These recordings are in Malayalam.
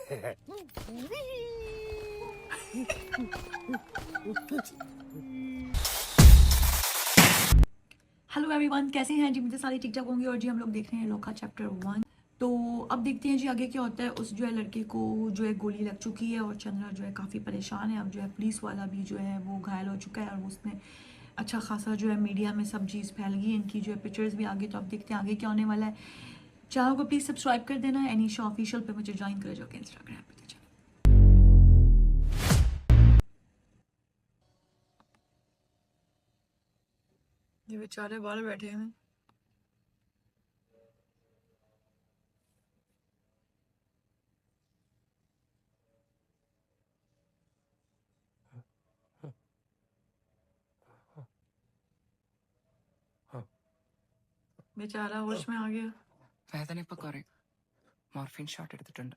हेलो एवरीवन, कैसे हैं जी? मुझे सारे ठीक ठाक होंगे। और जी हम लोग देख रहे हैं लोका चैप्टर 1। तो अब देखते हैं जी आगे क्या होता है। उस जो है लड़के को जो है गोली लग चुकी है और चंद्रा जो है काफ़ी परेशान है। अब जो है पुलिस वाला भी जो है वो घायल हो चुका है और उसने अच्छा खासा जो है मीडिया में सब चीज़ फैल गई है, इनकी जो है पिक्चर्स भी आगे। तो अब देखते हैं आगे क्या होने वाला है। चैनल को प्लीज़ सब्सक्राइब कर देना है। एनीशा ऑफिशियल पे मुझे ज्वाइन कर जाओगे इंस्टाग्राम पे। ये बेचारे बाहर बैठे हैं। बेचारा होश में आ गया. വേദന ഇപ്പൊ കുറയും. മോർഫിൻ ഷോട്ട് എടുത്തിട്ടുണ്ട്.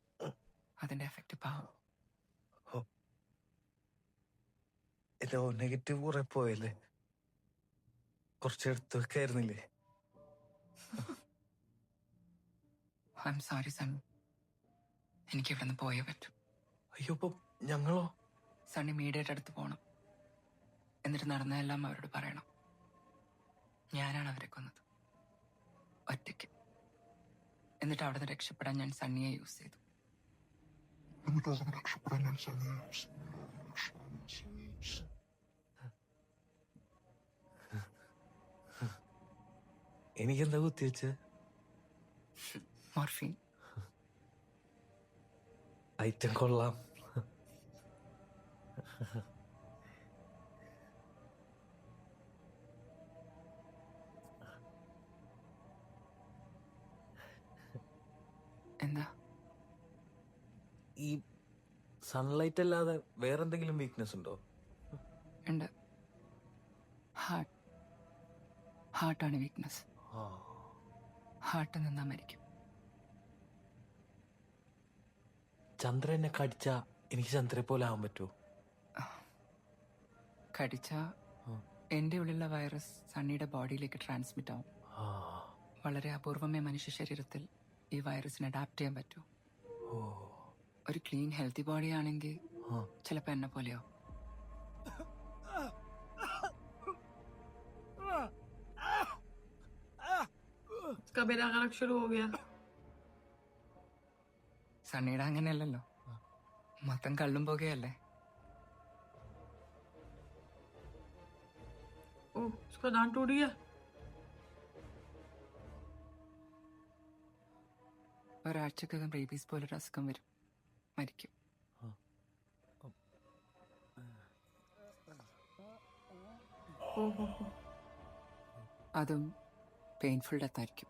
അതിന്റെ എഫക്റ്റ് പാവം. ഇല്ലോ നെഗറ്റീവ് കുറെ പോയല്ലേ, കുറച്ചെടുത്ത് വെക്കായിരുന്നില്ലേ? ഐ എം സോറി സണ്ണി, എനിക്ക് ഇവിടെ നിന്ന് പോയേ പറ്റും. അയ്യോ, ഇപ്പൊ ഞങ്ങളോ? സണ്ണി മീഡിയയുടെ അടുത്ത് പോകണം. എന്നിട്ട് നടന്നതെല്ലാം അവരോട് പറയണം. ഞാനാണ് അവരെ കൊന്നത്, ഒറ്റയ്ക്ക്. എന്നിട്ട് അവിടെ നിന്ന് രക്ഷപ്പെടാൻ ഞാൻ സണ്ണിയെ യൂസ് ചെയ്തു. എനിക്കെന്താ കുത്തിവെച്ച്? മോർഫിൻ. ഐറ്റം കൊള്ളാം. എന്താ? ഈ സൺലൈറ്റ് അല്ലാതെ വേറെന്തെങ്കിലും വീക്ക്നെസ് ഉണ്ടോ? ഉണ്ട്. ഹാർട്ടാണ് വീക്ക്നെസ്. ഹാർട്ട് നിന്നാ മരിക്കും. ചന്ദ്ര എന്നെ കടിച്ചാ എനിക്ക് ചന്ദ്രയെ പോലെ ആവാൻ പറ്റുമോ? കടിച്ച എന്റെ ഉള്ളിലുള്ള വൈറസ് സണ്ണിയുടെ ബോഡിയിലേക്ക് ട്രാൻസ്മിറ്റ് ആവും. വളരെ അപൂർവമേ മനുഷ്യ ശരീരത്തിൽ ഈ വൈറസിന് അഡാപ്റ്റ് ചെയ്യാൻ പറ്റൂ. ഒരു ക്ലീൻ ഹെൽത്തി ബോഡി ആണെങ്കിൽ ചിലപ്പോ എന്നെ പോലെയോ. इसका बेरा गलत शुरू हो गया. സണ്ണിയുടെ അങ്ങനെയല്ലല്ലോ, മൊത്തം കള്ളും പോകുകയല്ലേ. ओह, उसका दांत टूट गया. ഒരാഴ്ചക്കകം റേബീസ് പോലൊരു അസുഖം വരും, മരിക്കും. ओहो, അതും പെയിൻഫുൾ ഡെത്ത് ആയിരിക്കും.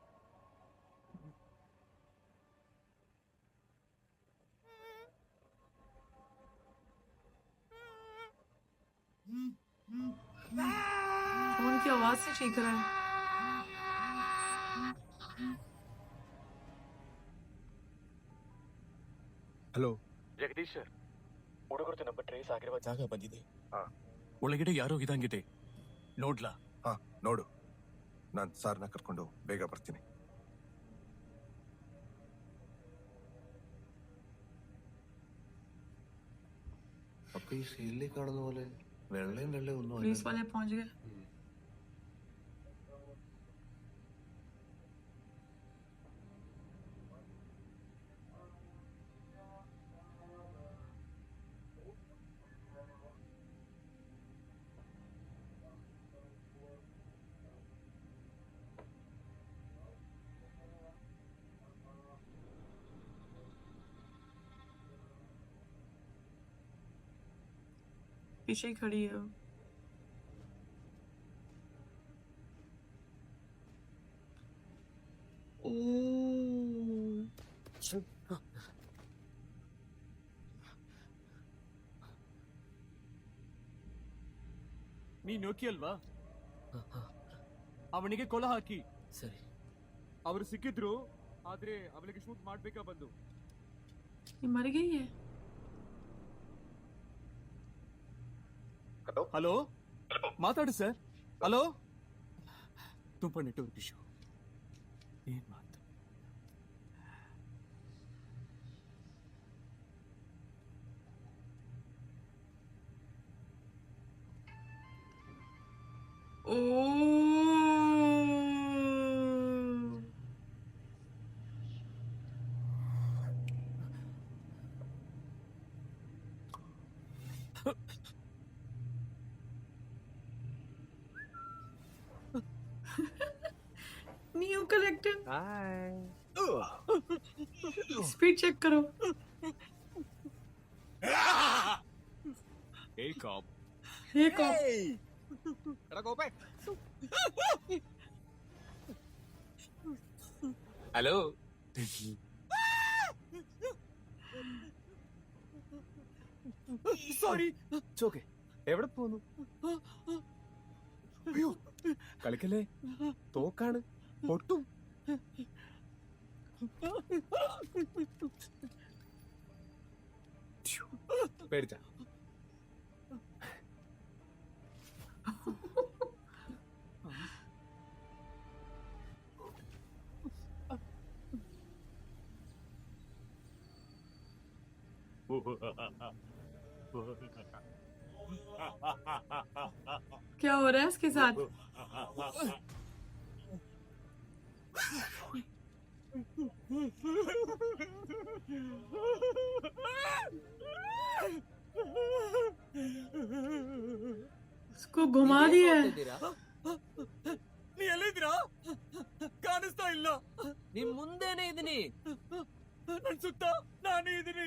फोन की आवाज से चीख रहा है. ಹಲೋ ಜಗದೀಶ್ ಸರ್, ಹುಡುಗರು ನಮ್ಮ ಟ್ರೇಸ್ ಆಗಿರುವ ಜಾಗ ಬಂದಿದೆ. ಒಳಗಡೆ ಯಾರೋ ಇದಂಗಿದೆ, ನೋಡ್ಲಾ? ಹಾ ನೋಡು, ನಾನು ಸಾರ್ನ ಕರ್ಕೊಂಡು ಬೇಗ ಬರ್ತೀನಿ. അപ്പൊ ഈ സീലിൽ കാണുന്ന പോലെ വെള്ളയും ഒന്നും पुलिस वाले पहुंच गए. पीछे ही खड़ी है वो. ನೀ ನೋಕಿ ಅಲ್ವಾ? ಅವನಿಗೆ ಕೊಳ ಹಾಕಿ. ಸರಿ. ಅವರು ಸಿಕ್ಕಿದ್ರು, ಆದ್ರೆ ಅವನಿಗೆ ಶೂಟ್ ಮಾಡ್ಬೇಕಾ ಬಂದು. ये मर गई है. ಹಲೋ, ಮಾತಾಡು ಸರ್. ಹಲೋ, ತುಂಬ ನೆಟ್ವರ್ಕ್ ಇಶ್ಯೂ. ಏನ್ ಮಾತು? न्यू कलेक्टर स्पीड चेक करो. Hey, cop. हे कॉप. എടാ കോപ്പേ. ഹലോ. സോറി. ചോക്കെ. എവിടെ പോന്നു? അയ്യോ. കളിക്കല്ലേ. തോക്കാണ്. പൊട്ടും. പേടിച്ച. क्या हो रहा है इसके साथ? उसको घुमा दिया है. ನೀ ಎಲ್ಲಿದ್ದೀರಾ? ಕಾಣಿಸ್ತಾ ಇಲ್ಲ. ನಿಮ್ ಮುಂದೆನೆ ಇದೀನಿ. ನನ್ ಸುತ್ತ ನಾನೇ ಇದೀನಿ.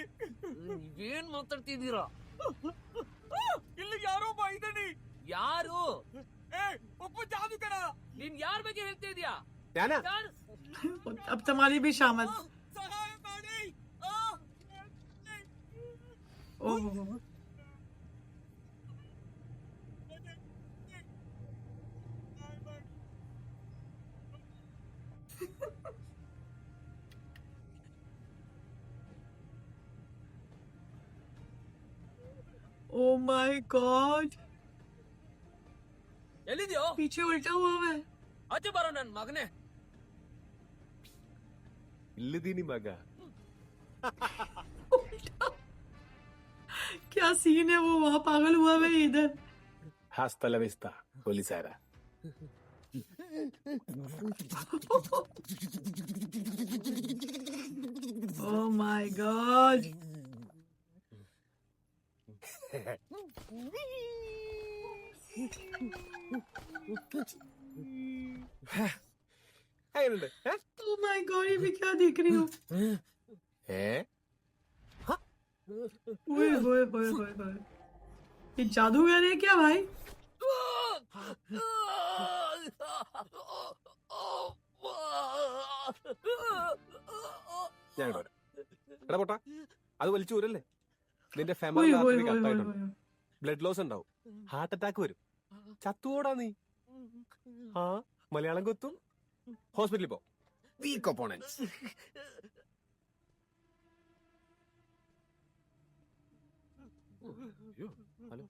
ಏನ್ ಮಾತಾಡ್ತಿದ್ದೀರಾ? ಇಲ್ಲಿ ಯಾರೋ ಒಬ್ಬ ಇದ್ದಾನೆ. ಯಾರು? ಏ, ಒಬ್ಬ ಜಾದುಕರ. ನೀನ್ ಯಾರ್ ಬಗ್ಗೆ ಹೇಳ್ತಾ ಇದೀಯಾ? ಧ್ಯಾನ. अब तुम्हारी भी शामत. ಸಹಾಯ ಮಾಡಿ. ओह Oh my God. ಎಲ್ಲಿದ್ಯೋ? पीछे उल्टा हुआ है. ಆಚೆ ಬರೋ ನನ್ ಮಗನೇ. ಇಲ್ಲಿದ್ದೀನಿ ಮಗ. क्या सीन है वो वहां पागल हुआ है इधर. Hasta la vista, polisara. Oh my God. എങ്ങനെയുണ്ട്? Oh my God, ये भी क्या देख रही हूँ. ओए होए होए होए होए. ये जादूगर है क्या भाई? ഞാൻ ഇവിടെ വരാം. എടാ പൊട്ടാ, അത് വലിച്ചു ഊരല്ലേ? നിന്റെ ओए ഫെമറൽ होए ആർട്ടറി होए होए കട്ടായിട്ടുണ്ട്. होए. ബ്ലഡ് ലോസ് ഉണ്ടാവും, ഹാർട്ട് അറ്റാക്ക് വരും. ചത്തുകൂടാ നീ. ആ മലയാളം കൊത്തും. ഹോസ്പിറ്റലിൽ പോ. Weak opponents. ഹലോ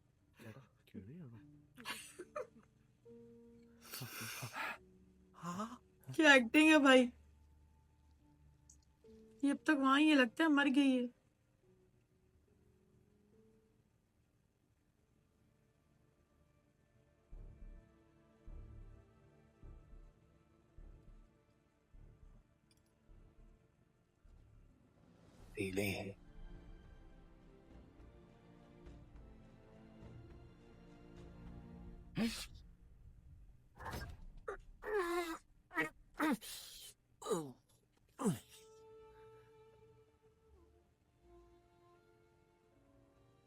क्या एक्टिंग है भाई. ये अब तक वहां ही है, लगता है मर गई है.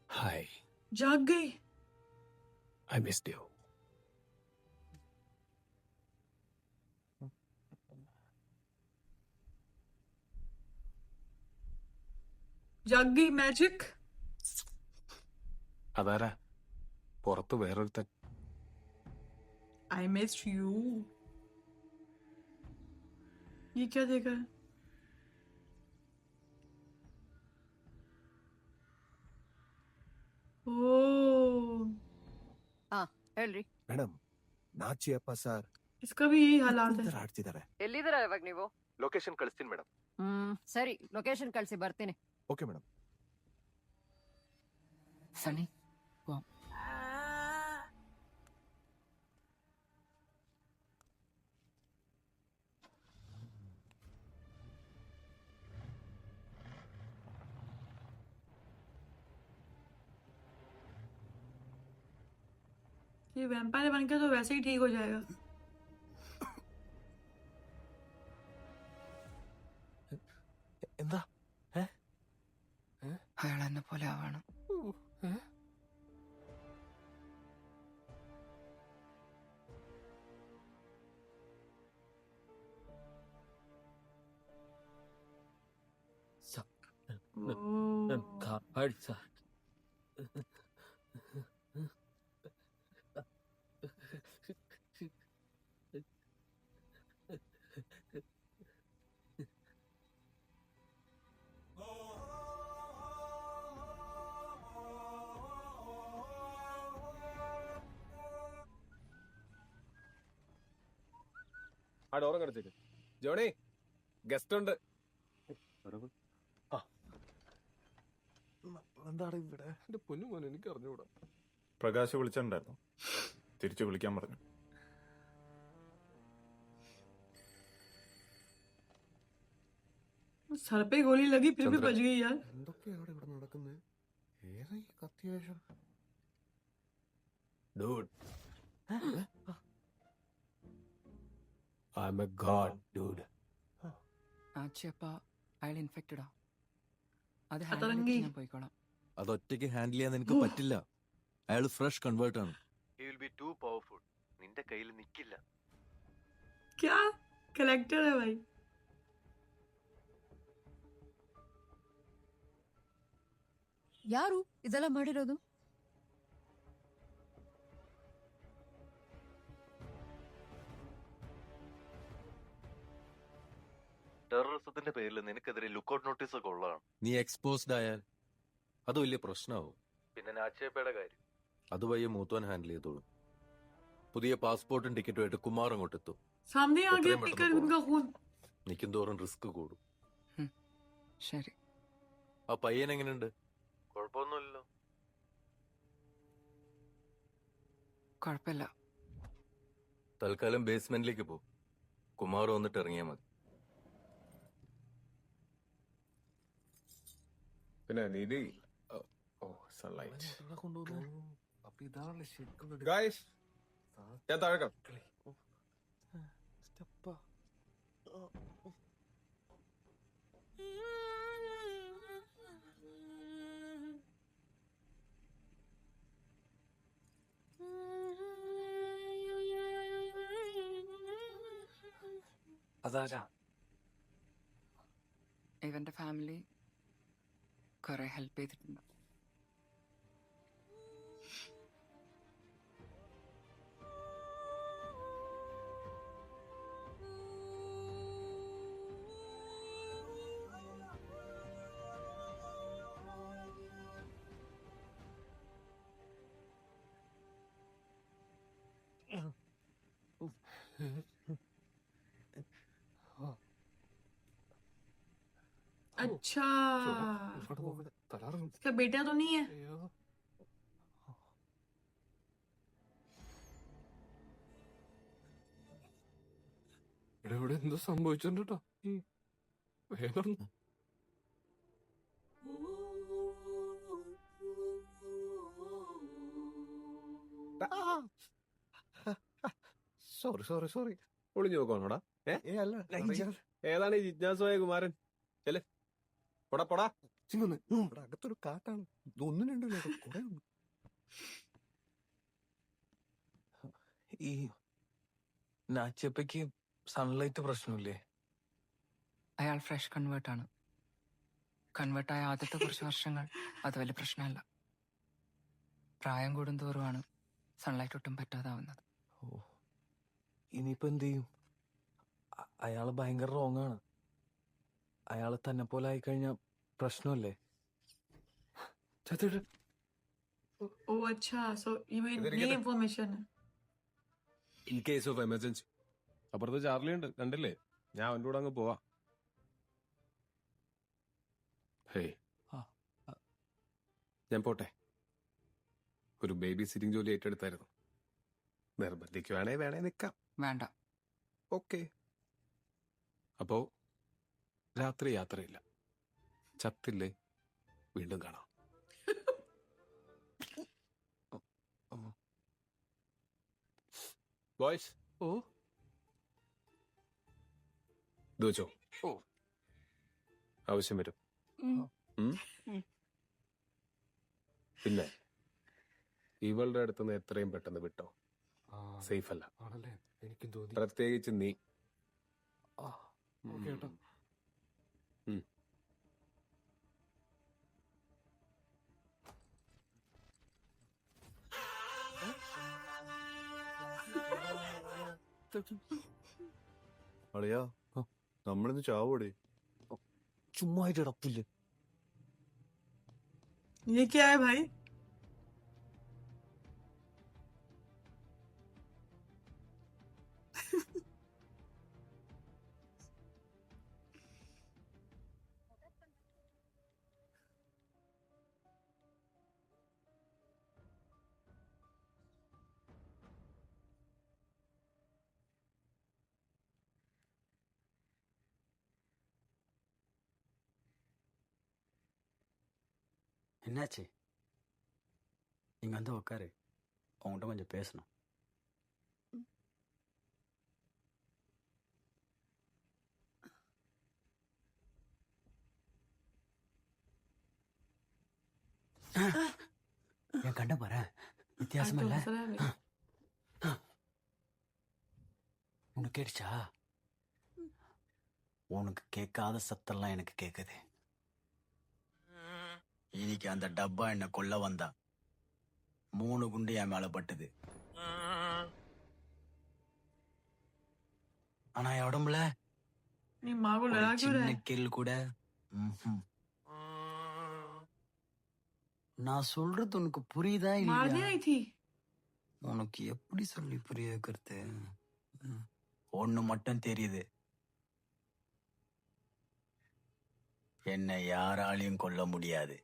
ഹായ്, जाग गई. I missed you. जाग गई मैजिक. അതാരാ പുറത്ത് വേറൊരുത്തൻ? I missed you. ये क्या देखा है? ओह, ಹೇಳ್ರಿ ಮೇಡಮ್, ನಾಚಿಯಪ್ಪ ಸರ್ इसका भी यही हालात है. ಆಡ್ತಿದ್ದಾರೆ. ಎಲ್ಲಿದ್ದೀರಾ ಇವಾಗ ನೀವು? ಲೊಕೇಶನ್ ಕಳಿಸ್ತೀನಿ ಮೇಡಮ್. ಸರಿ, ಲೊಕೇಶನ್ ಕಳಿಸಿ, ಬರ್ತೀನಿ. Okay madam. സണ്ണി ये वैम्पायर बनकर तो वैसे ही ठीक हो जाएगा। എന്താ? അയാൾ എന്നെ പോലെ ആവണം. ഓ കാഴ്ച ആ ഡോറും കടച്ചേക്ക്. ജോണി, ഗസ്റ്റ് ഉണ്ട്. എന്താണ് ഇവിടെ? എന്റെ പൊന്നു മോനെ, എനിക്ക് അറിഞ്ഞുകൂടാ. പ്രകാശ് വിളിച്ചിട്ടുണ്ടായിരുന്നു, തിരിച്ചു വിളിക്കാൻ പറഞ്ഞു. सर पे गोली लगी फिर भी चंद्र। बच गई यार। എന്തൊക്കെയാണ് ഇവിടെ നടക്കുന്നത്? ഏതാ ഈ കത്തിവേഷം? Dude. I'm a god, dude. ആച്ചിയപ്പ അയാൾ ഇൻഫെക്റ്റഡാ. അത് അതറങ്ങി. ഹാൻഡിൽ ഞാൻ പോയിക്കോളാം. അതൊറ്റയ്ക്ക് ഹാൻഡിൽ ചെയ്യാൻ നിനക്ക് പറ്റില്ല. അയാൾ ഫ്രഷ് കൺവേർട്ട് ആണ്. നിന്റെ കയ്യിൽ നിക്കില്ല. क्या कलेक्टर है भाई। ಯಾರು ಇದೆಲ್ಲ ಮಾಡಿರೋದು? ടെററിസത്തിന്റെ പേരിൽ നിനക്കെതിരെ ലുക്കൌട്ട് നോട്ടീസ് ഒക്കെ ഉള്ളതാണ്. നീ എക്സ്പോസ്ഡ് ആയാൽ അത് വലിയ പ്രശ്നമാവും. പിന്നെ നാച്ചേപ്പയുടെ കാര്യം. അത് വയ്യ മൂത്തോൻ ഹാൻഡിൽ ചെയ്തോളും. പുതിയ പാസ്പോർട്ടും ടിക്കറ്റുമായിട്ട് കുമാർ അങ്ങോട്ട് എത്തും. सामने आ गया എത്രയും पीकर പെട്ടെന്ന് उनका खून। നിൽക്കും തോറും റിസ്ക് കൂടും. ശരി. ആ പയ്യൻ എങ്ങനെയുണ്ട്? കുഴപ്പമൊന്നുമില്ലല്ലോ. കുഴപ്പമില്ല. തൽക്കാലം ബേസ്മെന്റിലേക്ക് പോ. കുമാർ വന്നിട്ട് ഇറങ്ങിയാൽ മതി. പിന്നെ നീതി. ഓ, സൺലൈറ്റ്. അപ്പൊ ഇതാണ് ശരിക്കും ഗായ്സ്, ഞാൻ താഴെ കാണാം. അതാരാ? ഇവന്റെ ഫാമിലി കുറെ ഹെൽപ്പ് ചെയ്തിട്ടുണ്ട്. अच्छा തലാറും. इसका बेटा तो नहीं है। ഇവിടെ എന്തോ സംഭവിച്ചിട്ടുണ്ട് കേട്ടോ. വേഗം സോറി ഒളിഞ്ഞു നോക്കണോടാ. അല്ല ഏതാണ് ഈ ജിജ്ഞാസുവായ കുമാരൻ? ചെല്, പൊടാ പൊടാ. ചിങ്ങൊന്ന് ഇവിടെ അകത്തൊരു കാട്ടാണ്. ഇത് ഒന്നും രണ്ടില്ല, കുറെ ഉണ്ട്. ഈ നാച്ചപ്പയ്ക്ക് സൺലൈറ്റ് പ്രശ്നമില്ലേ? അയാൾ ഫ്രഷ് കൺവേർട്ടാണ്. കൺവേർട്ടായ ആദ്യത്തെ കുറച്ച് വർഷങ്ങൾ അത് വലിയ പ്രശ്നമല്ല. പ്രായം കൂടുന്തോറുമാണ് സൺലൈറ്റ് ഒട്ടും പറ്റാതാവുന്നത്. ഓ, ഇനിയിപ്പോ എന്ത് ചെയ്യും? അയാള് ഭയങ്കര റോങ് ആണ്. അയാള് തന്നെ പോലെ ആയിക്കഴിഞ്ഞാ പ്രശ്നമല്ലേ? ചത്തിട്ട് ओ अच्छा सो ये मेरी इधर नई क्या था? इंफॉर्मेशन है। In case of emergency. അപ്പുറത്ത് ചാർലി ഉണ്ട്, കണ്ടില്ലേ? ഞാൻ അവൻ്റെ കൂടെ അങ്ങ് പോവാ. ഹേയ്, ആ, ഞാൻ പോട്ടെ. ഒരു ബേബി സിറ്റിംഗ് ജോലി ഏറ്റെടുത്തായിരുന്നു. നിർബന്ധിക്കുവാണേ വേണേ നിക്കാം. വേണ്ട. ഓക്കെ. അപ്പോ രാത്രി യാത്രയില്ല. ചത്തില്ലേ, വീണ്ടും കാണാം. ബോയ്സ് ഓ ഇത് വെച്ചോ. ഓ. ആവശ്യം വരും. ഉം? പിന്നെ ഇവളുടെ അടുത്തുനിന്ന് എത്രയും പെട്ടെന്ന് വിട്ടോ. സേഫ് അല്ല. ആണല്ലേ, എനിക്കും തോന്നി. പ്രത്യേകിച്ച് നീ. ആ, ഓക്കേ കേട്ടോ. ഉം. അളിയാ നമ്മളിന്ന് ചാവോടെ. ചുമ്മാ ഇടപ്പില്ല. ये क्या है भाई? என்னாச்சு? இங்க வந்து உட்காரு, உன்கிட்ட கொஞ்சம் பேசணும். என் கண்ட பாரு, வித்தியாசமா இல்ல? दूसरा है। உனக்கு கேட்டுச்சா? உனக்கு கேட்காத சத்தெல்லாம் எனக்கு கேக்குது. இன்னைக்கு அந்த டப்பா என்ன கொல்ல வந்தா 3 குண்டு என் மேல பட்டுது. ஆனா என் உடம்புல नहीं माँ को ஒரு लड़ा क्यों रहा சின்ன है? கில் கூட. நான் சொல்றது உனக்கு புரியுதா मार दी இல்லையா? नहीं थी। உனக்கு எப்படி சொல்லி புரிய வைக்கிறது? ஒண்ணு மட்டும் தெரியுது, என்னை யாராலையும் கொல்ல முடியாது.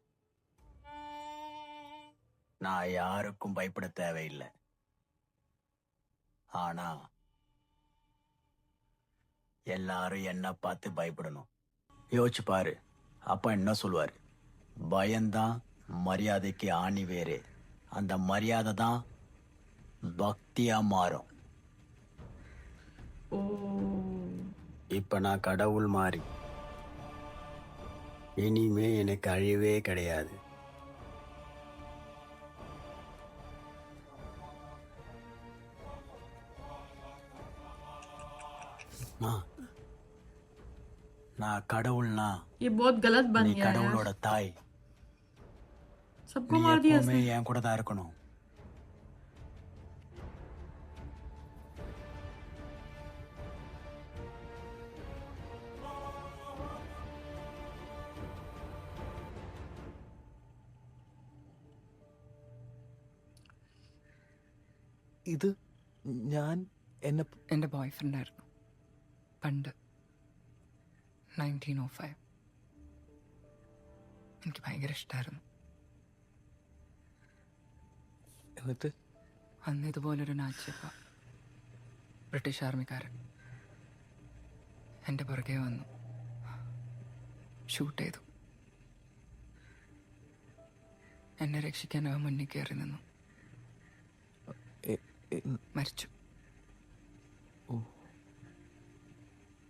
நான் யாருக்கும் பயப்பட தேவையில்லை. ஆனா எல்லாரும் என்ன பார்த்து பயப்படணும். யோசிச்சு பாரு, அப்பா என்ன சொல்லுவாரு? பயம்தான் மரியாதைக்கு ஆணி வேறு. அந்த மரியாதை தான் பக்தியா மாறும். ओ இப்ப நான் கடவுள் மாறி, இனிமே எனக்கு அழிவே கிடையாது. நான் கடவுள்னா ये बहुत गलत बन நீ गया है கடவுளோட यार। தாய். सबको நீ मार दिया எப்பவுமே इसने। என் கூட தான் இருக்கணும். ഇത് ഞാൻ എന്നെ എൻ്റെ ബോയ് ഫ്രണ്ടായിരുന്നു പണ്ട് 1905. എനിക്ക് ഭയങ്കര ഇഷ്ടമായിരുന്നു. എന്നിട്ട് അന്ന് ഇതുപോലൊരു നാച്ചപ്പ ബ്രിട്ടീഷ് ആർമിക്കാരൻ എൻ്റെ പുറകെ വന്നു, ഷൂട്ട് ചെയ്തു. എന്നെ രക്ഷിക്കാൻ അവൻ മുന്നിൽ കയറി നിന്നു. മരിച്ചു. ഓ.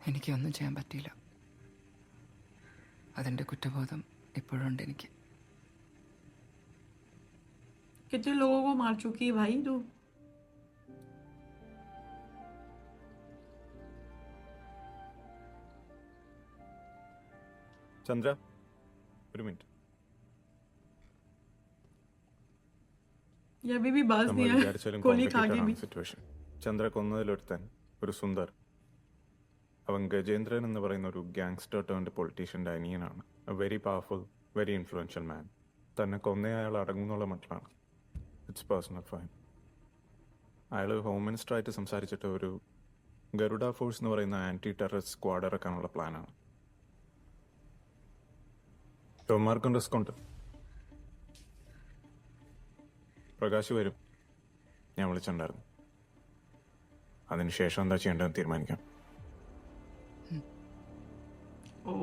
എനിക്കൊന്നും ചെയ്യാൻ പറ്റിയില്ല. അതിൻ്റെ കുറ്റബോധം ഇപ്പോഴും ഉണ്ട് എനിക്ക്. कितने लोगों को मार चुकी है भाई तू? ചന്ദ്ര, ഒരു മിനിറ്റ്. ये अभी भी बाज നമ്മൾ दिया വിചാരിച്ചാലും गोली खा കോംപ്ലിക്കേറ്റഡ് के भी। ആണ് സിറ്റുവേഷൻ. ചന്ദ്ര കൊന്നതിലൊരുത്തൻ ഒരു സുന്ദർ. അവൻ ഗജേന്ദ്രൻ എന്ന് പറയുന്ന ഒരു ഗാങ്സ്റ്റർ ടേൺഡ് പൊളിറ്റീഷ്യൻ്റെ അനിയനാണ്. A very powerful, very influential man. തന്നെ കൊന്നേ അയാൾ അടങ്ങുന്നുള്ള മട്ടിലാണ്. It's personal fine. അയാൾ ഹോം മിനിസ്റ്ററായിട്ട് സംസാരിച്ചിട്ട് ഒരു ഗരുഡ ഫോഴ്സ് എന്ന് പറയുന്ന ആൻറ്റി ടെററിസ്റ്റ് സ്ക്വാഡ് ഇറക്കാനുള്ള പ്ലാനാണ്. ടോമാർക്കും റിസ്ക് ഉണ്ട്. പ്രകാശ് വരും, ഞാൻ വിളിച്ചിട്ടുണ്ടായിരുന്നു. അതിനുശേഷം എന്താ ചെയ്യേണ്ടതെന്ന് തീരുമാനിക്കാം. ओ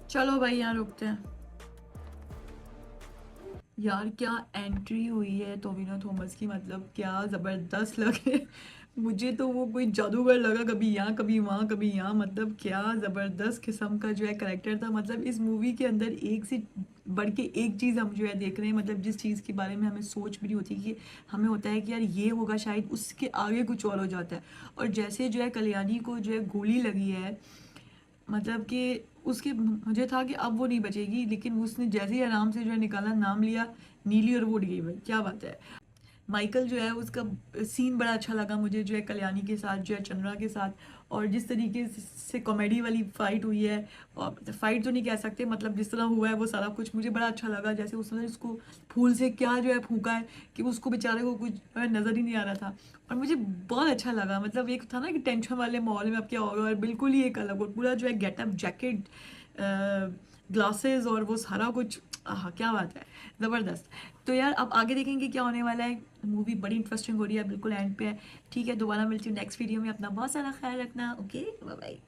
चलो भाई यहाँ रुकते हैं। यार क्या एंट्री हुई है टोविनो थॉमस की, मतलब क्या ज़बरदस्त लगे। मुझे तो वो कोई जादूगर लगा, कभी यहाँ कभी वहाँ कभी यहाँ, मतलब क्या ज़बरदस्त किस्म का जो है करेक्टर था। मतलब इस मूवी के अंदर एक से बढ़ के एक चीज़ हम जो है देख रहे हैं, मतलब जिस चीज़ के बारे में हमें सोच भी नहीं होती कि हमें होता है कि यार ये होगा, शायद उसके आगे कुछ और हो जाता है। और जैसे जो है कल्याणी को जो है गोली लगी है, मतलब कि उसके मुझे था कि अब वो नहीं बचेगी, लेकिन उसने जैसे ही आराम से जो है निकाला, नाम लिया नीली और वो उड़ गई। भाई क्या बात है। माइकल जो है उसका सीन बड़ा अच्छा लगा मुझे, जो है कल्याणी के साथ, जो है चंद्रा के साथ, और जिस तरीके से कॉमेडी वाली फाइट हुई है, और फाइट तो नहीं कह सकते, मतलब जिस तरह हुआ है वो सारा कुछ मुझे बड़ा अच्छा लगा। जैसे उसने उसको फूल से क्या जो है फूका है कि उसको बेचारे को कुछ नज़र ही नहीं आ रहा था, और मुझे बहुत अच्छा लगा। मतलब एक था ना कि टेंशन वाले माहौल में अब क्या होगा, और बिल्कुल ही एक अलग, और पूरा जो है गेटअप, जैकेट, ग्लासेस और वो सारा कुछ, आह क्या बात है, ज़बरदस्त। तो यार अब आगे देखेंगे क्या होने वाला है। मूवी बड़ी इंटरेस्टिंग हो रही है, बिल्कुल एंड पे है। ठीक है, दोबारा मिलती हूँ नेक्स्ट वीडियो में। अपना बहुत सारा ख्याल रखना। Okay, bye bye.